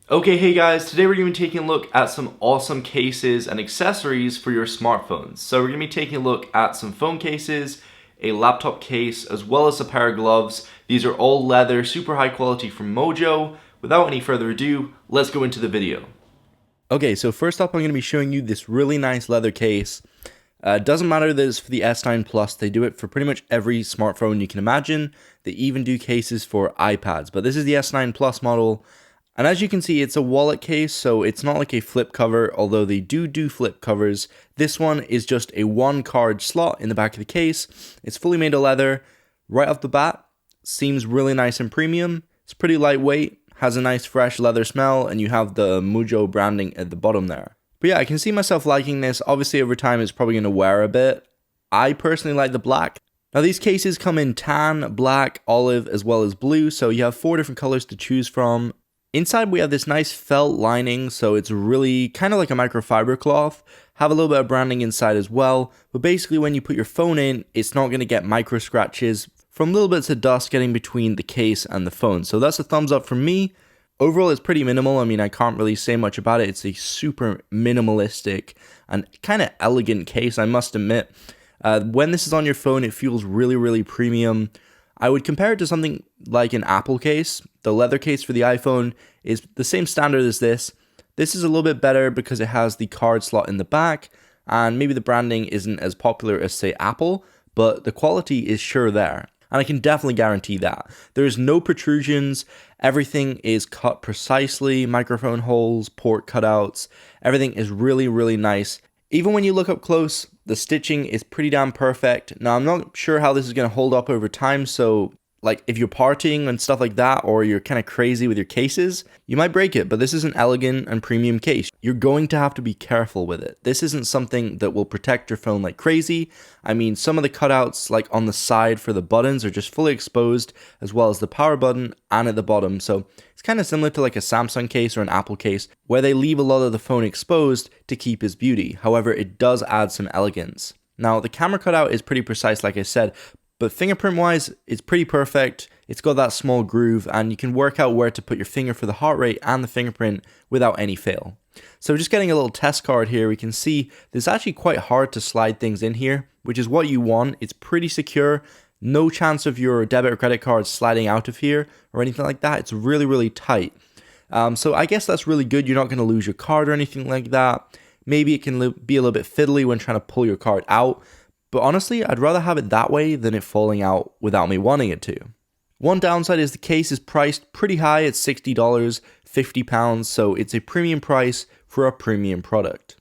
Okay, hey guys, today we're going to be taking a look at some awesome cases and accessories for your smartphones. So we're going to be taking a look at some phone cases, a laptop case, as well as a pair of gloves. These are all leather, super high quality from Mujjo. Without any further ado, let's go into the video. Okay, so first up I'm going to be showing you this really nice leather case. Doesn't matter that it's for the S9 Plus, they do it for pretty much every smartphone you can imagine. They even do cases for iPads, but this is the S9 Plus model. And as you can see, it's a wallet case, so it's not like a flip cover, although they do flip covers. This one is just a one card slot in the back of the case. It's fully made of leather. Right off the bat, seems really nice and premium. It's pretty lightweight, has a nice fresh leather smell, and you have the Mujjo branding at the bottom there. But yeah, I can see myself liking this. Obviously, over time, it's probably going to wear a bit. I personally like the black. Now, these cases come in tan, black, olive, as well as blue, so you have 4 different colors to choose from. Inside we have this nice felt lining, so it's really kind of like a microfiber cloth. Have a little bit of branding inside as well, but basically when you put your phone in, it's not going to get micro scratches from little bits of dust getting between the case and the phone. So that's a thumbs up from me. Overall, it's pretty minimal. I mean, I can't really say much about it. It's a super minimalistic and kind of elegant case, I must admit. When this is on your phone, it feels really premium. I would compare it to something like an Apple case. The leather case for the iPhone is the same standard as this. This is a little bit better because it has the card slot in the back, and maybe the branding isn't as popular as, say, Apple, but the quality is sure there. And I can definitely guarantee that. There's no protrusions, everything is cut precisely, microphone holes, port cutouts, everything is really nice. Even when you look up close, the stitching is pretty damn perfect. Now, I'm not sure how this is going to hold up over time, so like if you're partying and stuff like that, or you're kind of crazy with your cases, you might break it, but this is an elegant and premium case. You're going to have to be careful with it. This isn't something that will protect your phone like crazy. I mean, some of the cutouts like on the side for the buttons are just fully exposed, as well as the power button and at the bottom. So it's kind of similar to like a Samsung case or an Apple case, where they leave a lot of the phone exposed to keep its beauty. However, it does add some elegance. Now, the camera cutout is pretty precise, like I said, but fingerprint wise, it's pretty perfect. It's got that small groove, and you can work out where to put your finger for the heart rate and the fingerprint without any fail. So just getting a little test card here, we can see it's actually quite hard to slide things in here, which is what you want. It's pretty secure. No chance of your debit or credit card sliding out of here or anything like that. It's really tight. So I guess that's really good. You're not going to lose your card or anything like that. Maybe it can be a little bit fiddly when trying to pull your card out. But honestly, I'd rather have it that way than it falling out without me wanting it to. One downside is the case is priced pretty high at $60, £50, so it's a premium price for a premium product.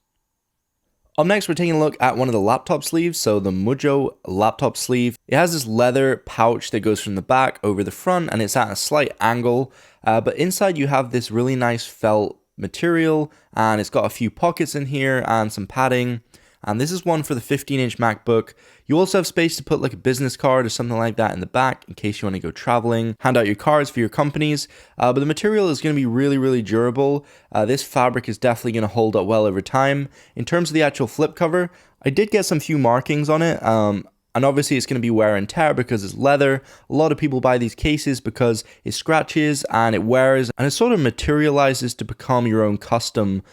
Up next, we're taking a look at one of the laptop sleeves, so the Mujjo laptop sleeve. It has this leather pouch that goes from the back over the front, and it's at a slight angle, but inside you have this really nice felt material, and it's got a few pockets in here and some padding. And this is one for the 15-inch MacBook. You also have space to put like a business card or something like that in the back in case you want to go traveling, hand out your cards for your companies. But the material is going to be really durable. This fabric is definitely going to hold up well over time. In terms of the actual flip cover, I did get some few markings on it. And obviously it's going to be wear and tear because it's leather. A lot of people buy these cases because it scratches and it wears and it sort of materializes to become your own custom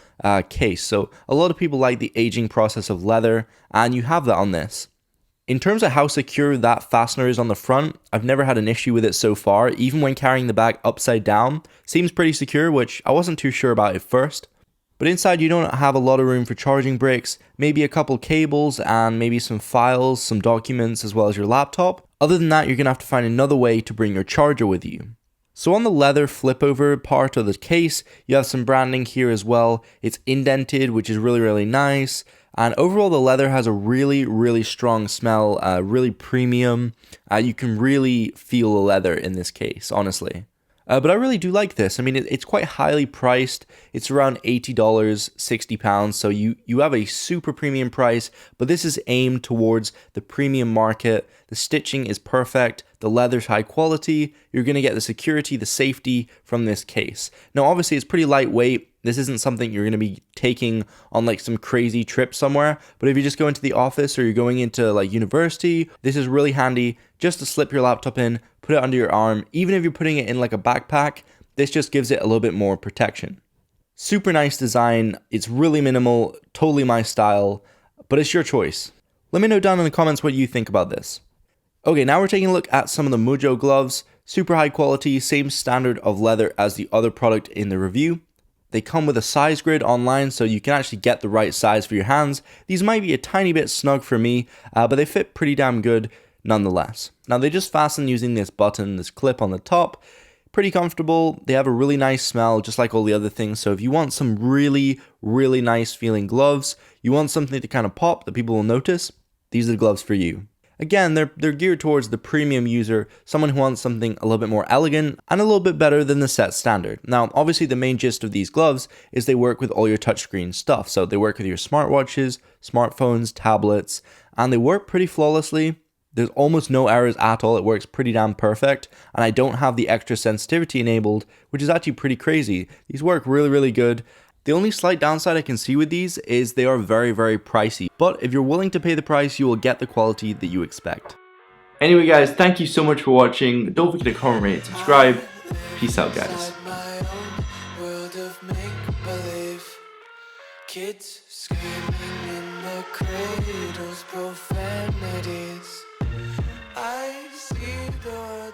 case. So a lot of people like the aging process of leather, and you have that on this. In terms of how secure that fastener is on the front, I've never had an issue with it so far. Even when carrying the bag upside down, seems pretty secure, which I wasn't too sure about at first. But inside you don't have a lot of room for charging bricks, maybe a couple cables and maybe some files, some documents, as well as your laptop. Other than that, you're going to have to find another way to bring your charger with you. So on the leather flip over part of the case, you have some branding here as well. It's indented, which is really nice. And overall, the leather has a really strong smell, really premium. You can really feel the leather in this case, honestly. But I really do like this. I mean, it's quite highly priced. It's around $80, £60. So you have a super premium price, but this is aimed towards the premium market. The stitching is perfect. The leather's high quality. You're going to get the security, the safety from this case. Now, obviously, it's pretty lightweight. This isn't something you're going to be taking on like some crazy trip somewhere. But if you just go into the office or you're going into like university, this is really handy just to slip your laptop in, put it under your arm. Even if you're putting it in like a backpack, this just gives it a little bit more protection. Super nice design, it's really minimal, totally my style, but it's your choice. Let me know down in the comments what you think about this. Okay, now we're taking a look at some of the Mujjo gloves. Super high quality, same standard of leather as the other product in the review. They come with a size grid online, so you can actually get the right size for your hands. These might be a tiny bit snug for me, but they fit pretty damn good nonetheless. Now they just fasten using this button, this clip on the top. Pretty comfortable. They have a really nice smell, just like all the other things. So if you want some really, really nice feeling gloves, you want something to kind of pop that people will notice, these are the gloves for you. Again, they're geared towards the premium user, someone who wants something a little bit more elegant and a little bit better than the set standard. Now, obviously the main gist of these gloves is they work with all your touchscreen stuff. So they work with your smartwatches, smartphones, tablets, and they work pretty flawlessly. There's almost no errors at all. It works pretty damn perfect. And I don't have the extra sensitivity enabled, which is actually pretty crazy. These work really, really good. The only slight downside I can see with these is they are very, very pricey. But if you're willing to pay the price, you will get the quality that you expect. Anyway guys, thank you so much for watching. Don't forget to comment, rate, and subscribe. Peace out guys. Kids screaming in the cradles, profanities. I see the